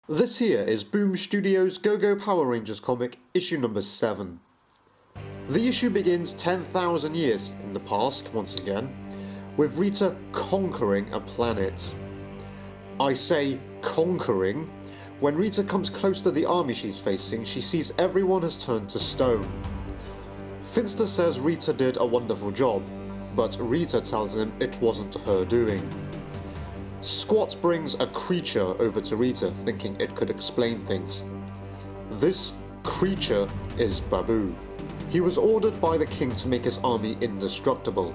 This here is Boom Studios' Go-Go Power Rangers comic, issue number 7. The issue begins 10,000 years in the past, once again, with Rita conquering a planet. I say conquering. When Rita comes close to the army she's facing, she sees everyone has turned to stone. Finster says Rita did a wonderful job, but Rita tells him it wasn't her doing. Squat brings a creature over to Rita, thinking it could explain things. This creature is Babu. He was ordered by the king to make his army indestructible.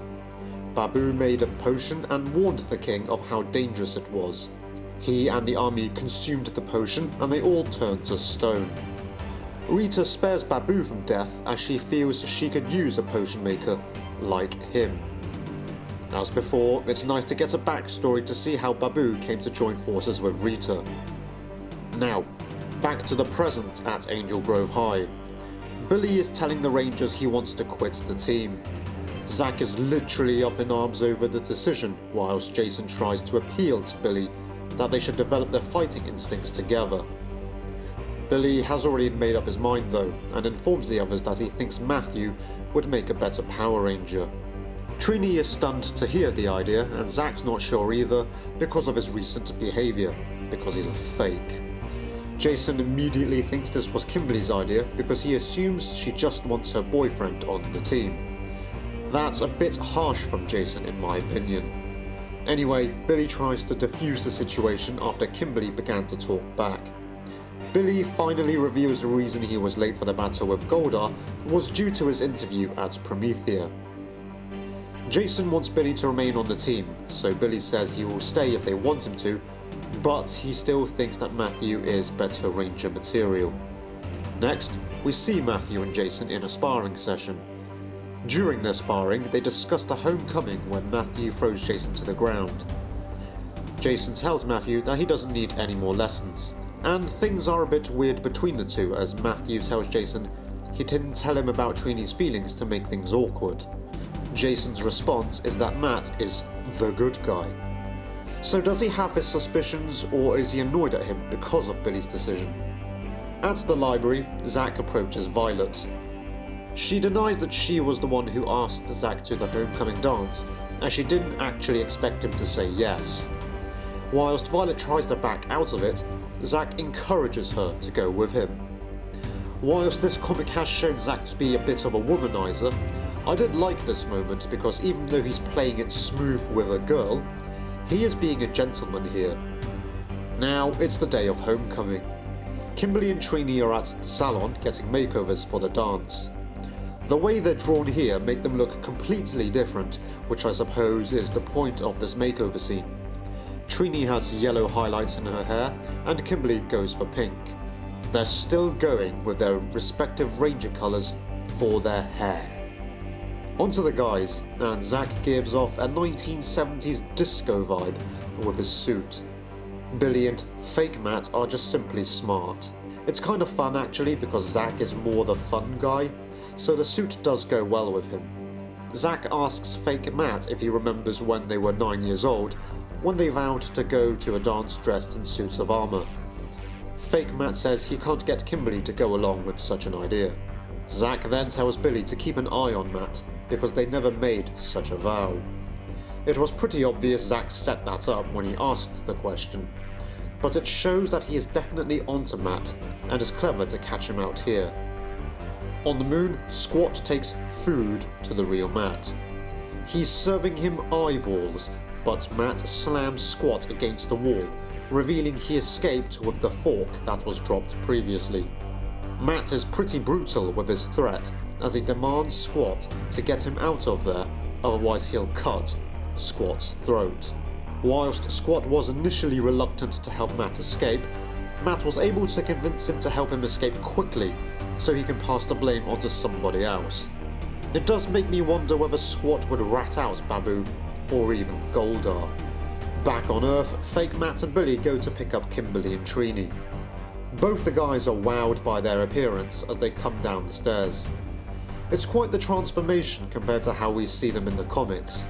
Babu made a potion and warned the king of how dangerous it was. He and the army consumed the potion and they all turned to stone. Rita spares Babu from death as she feels she could use a potion maker like him. As before, it's nice to get a backstory to see how Babu came to join forces with Rita. Now, back to the present at Angel Grove High. Billy is telling the Rangers he wants to quit the team. Zack is literally up in arms over the decision, whilst Jason tries to appeal to Billy that they should develop their fighting instincts together. Billy has already made up his mind though, and informs the others that he thinks Matthew would make a better Power Ranger. Trini is stunned to hear the idea, and Zack's not sure either because of his recent behaviour, because he's a fake. Jason immediately thinks this was Kimberly's idea because he assumes she just wants her boyfriend on the team. That's a bit harsh from Jason in my opinion. Anyway, Billy tries to defuse the situation after Kimberly began to talk back. Billy finally reveals the reason he was late for the battle with Goldar was due to his interview at Promethea. Jason wants Billy to remain on the team, so Billy says he will stay if they want him to, but he still thinks that Matthew is better Ranger material. Next, we see Matthew and Jason in a sparring session. During their sparring, they discuss the homecoming when Matthew throws Jason to the ground. Jason tells Matthew that he doesn't need any more lessons, and things are a bit weird between the two as Matthew tells Jason he didn't tell him about Trini's feelings to make things awkward. Jason's response is that Matt is the good guy. So does he have his suspicions, or is he annoyed at him because of Billy's decision? At the library, Zack approaches Violet. She denies that she was the one who asked Zack to the homecoming dance, as she didn't actually expect him to say yes. Whilst Violet tries to back out of it, Zack encourages her to go with him. Whilst this comic has shown Zack to be a bit of a womanizer, I did like this moment because even though he's playing it smooth with a girl, he is being a gentleman here. Now it's the day of homecoming. Kimberly and Trini are at the salon getting makeovers for the dance. The way they're drawn here make them look completely different, which I suppose is the point of this makeover scene. Trini has yellow highlights in her hair and Kimberly goes for pink. They're still going with their respective Ranger colours for their hair. Onto the guys, and Zack gives off a 1970s disco vibe with his suit. Billy and Fake Matt are just simply smart. It's kind of fun actually because Zack is more the fun guy, so the suit does go well with him. Zack asks Fake Matt if he remembers when they were 9 years old, when they vowed to go to a dance dressed in suits of armour. Fake Matt says he can't get Kimberly to go along with such an idea. Zack then tells Billy to keep an eye on Matt, because they never made such a vow. It was pretty obvious Zack set that up when he asked the question, but it shows that he is definitely onto Matt and is clever to catch him out here. On the moon, Squat takes food to the real Matt. He's serving him eyeballs, but Matt slams Squat against the wall, revealing he escaped with the fork that was dropped previously. Matt is pretty brutal with his threat, as he demands Squat to get him out of there, otherwise he'll cut Squat's throat. Whilst Squat was initially reluctant to help Matt escape, Matt was able to convince him to help him escape quickly, so he can pass the blame onto somebody else. It does make me wonder whether Squat would rat out Babu, or even Goldar. Back on Earth, Fake Matt and Billy go to pick up Kimberly and Trini. Both the guys are wowed by their appearance as they come down the stairs. It's quite the transformation compared to how we see them in the comics.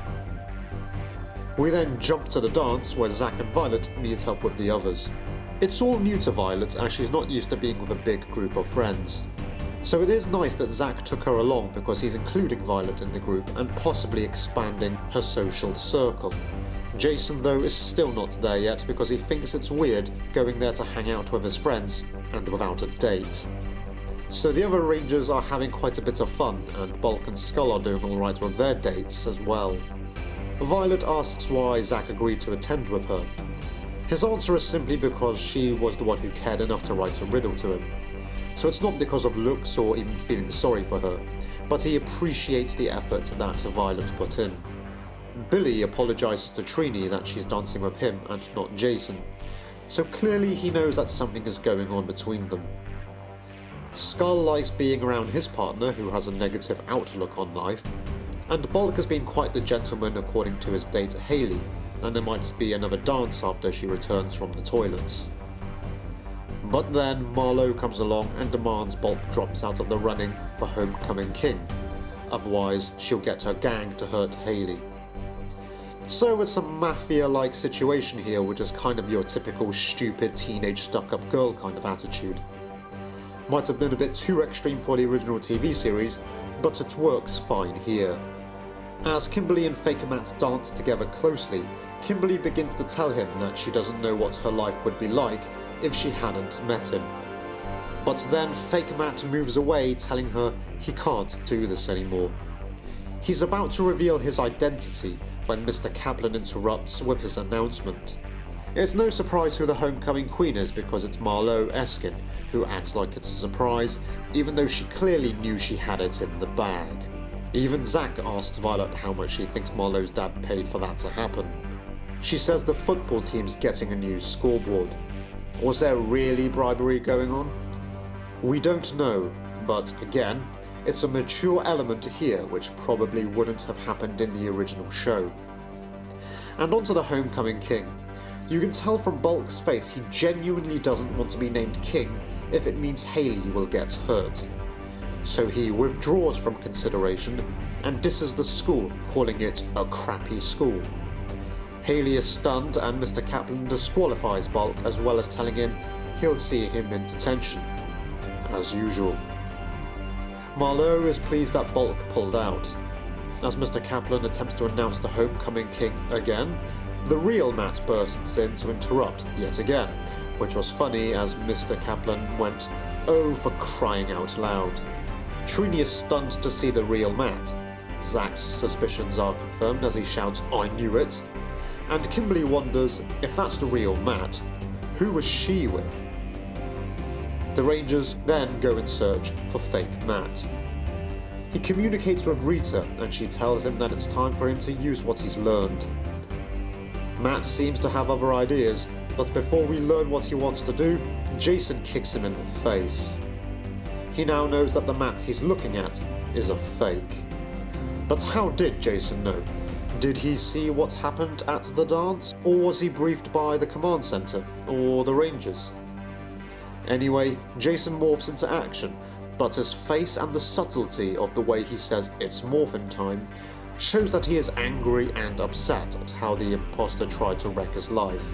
We then jump to the dance where Zack and Violet meet up with the others. It's all new to Violet as she's not used to being with a big group of friends. So it is nice that Zack took her along because he's including Violet in the group and possibly expanding her social circle. Jason though is still not there yet because he thinks it's weird going there to hang out with his friends and without a date. So the other Rangers are having quite a bit of fun, and Bulk and Skull are doing alright with their dates as well. Violet asks why Zack agreed to attend with her. His answer is simply because she was the one who cared enough to write a riddle to him. So it's not because of looks or even feeling sorry for her, but he appreciates the effort that Violet put in. Billy apologises to Trini that she's dancing with him and not Jason, so clearly he knows that something is going on between them. Skull likes being around his partner who has a negative outlook on life, and Bulk has been quite the gentleman according to his date Hayley, and there might be another dance after she returns from the toilets. But then Marlowe comes along and demands Bulk drops out of the running for Homecoming King, otherwise she'll get her gang to hurt Hayley. So it's a mafia-like situation here, which is kind of your typical stupid teenage stuck-up girl kind of attitude. Might have been a bit too extreme for the original TV series, but it works fine here. As Kimberly and Fake Matt dance together closely, Kimberly begins to tell him that she doesn't know what her life would be like if she hadn't met him. But then Fake Matt moves away, telling her he can't do this anymore. He's about to reveal his identity when Mr. Kaplan interrupts with his announcement. It's no surprise who the Homecoming Queen is because it's Marlowe Eskin, who acts like it's a surprise, even though she clearly knew she had it in the bag. Even Zack asks Violet how much she thinks Marlowe's dad paid for that to happen. She says the football team's getting a new scoreboard. Was there really bribery going on? We don't know, but again, it's a mature element here which probably wouldn't have happened in the original show. And onto the Homecoming King. You can tell from Bulk's face he genuinely doesn't want to be named King if it means Hayley will get hurt. So he withdraws from consideration and disses the school, calling it a crappy school. Hayley is stunned and Mr. Kaplan disqualifies Bulk as well as telling him he'll see him in detention, as usual. Marlowe is pleased that Bulk pulled out. As Mr. Kaplan attempts to announce the Homecoming King again, the real Matt bursts in to interrupt yet again, which was funny as Mr. Kaplan went, "Oh, for crying out loud." Trini is stunned to see the real Matt. Zack's suspicions are confirmed as he shouts, "I knew it!" And Kimberly wonders if that's the real Matt, who was she with? The Rangers then go in search for fake Matt. He communicates with Rita and she tells him that it's time for him to use what he's learned. Matt seems to have other ideas, but before we learn what he wants to do, Jason kicks him in the face. He now knows that the Matt he's looking at is a fake. But how did Jason know? Did he see what happened at the dance? Or was he briefed by the command center or the Rangers? Anyway, Jason morphs into action, but his face and the subtlety of the way he says it's morphin' time shows that he is angry and upset at how the imposter tried to wreck his life.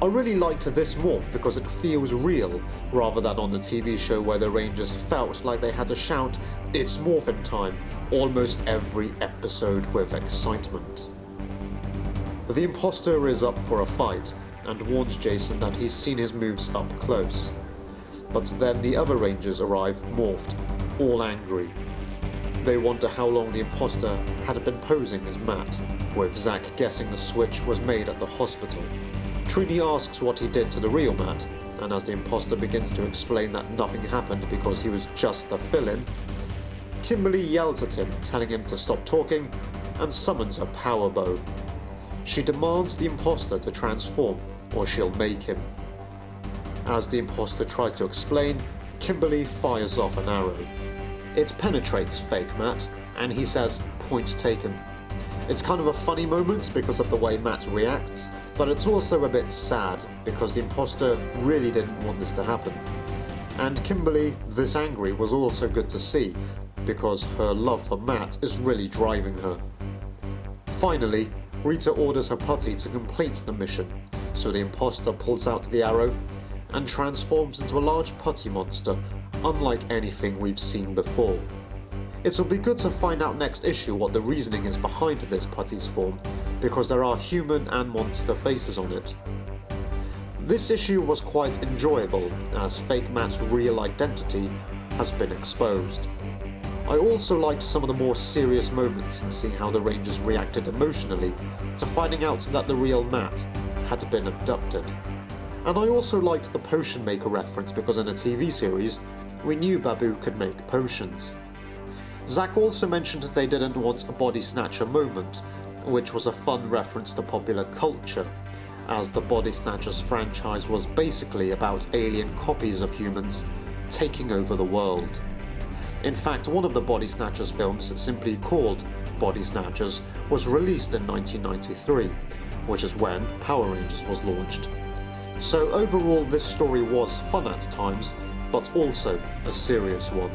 I really liked this morph because it feels real, rather than on the TV show where the Rangers felt like they had to shout, "It's morphin' time," almost every episode with excitement. The imposter is up for a fight, and warns Jason that he's seen his moves up close. But then the other Rangers arrive morphed, all angry. They wonder how long the imposter had been posing as Matt, with Zack guessing the switch was made at the hospital. Trini asks what he did to the real Matt, and as the imposter begins to explain that nothing happened because he was just the fill-in, Kimberly yells at him, telling him to stop talking, and summons her power bow. She demands the imposter to transform, or she'll make him. As the imposter tries to explain, Kimberly fires off an arrow. It penetrates fake Matt, and he says, "Point taken." It's kind of a funny moment because of the way Matt reacts, but it's also a bit sad because the imposter really didn't want this to happen. And Kimberly, this angry, was also good to see because her love for Matt is really driving her. Finally, Rita orders her putty to complete the mission, so the imposter pulls out the arrow and transforms into a large putty monster, unlike anything we've seen before. It'll be good to find out next issue what the reasoning is behind this putty's form, because there are human and monster faces on it. This issue was quite enjoyable, as Fake Matt's real identity has been exposed. I also liked some of the more serious moments in seeing how the Rangers reacted emotionally to finding out that the real Matt had been abducted. And I also liked the potion maker reference because in a TV series, we knew Babu could make potions. Zack also mentioned that they didn't want a body snatcher moment, which was a fun reference to popular culture, as the Body Snatchers franchise was basically about alien copies of humans taking over the world. In fact, one of the Body Snatchers films, simply called Body Snatchers, was released in 1993, which is when Power Rangers was launched. So overall this story was fun at times, but also a serious one.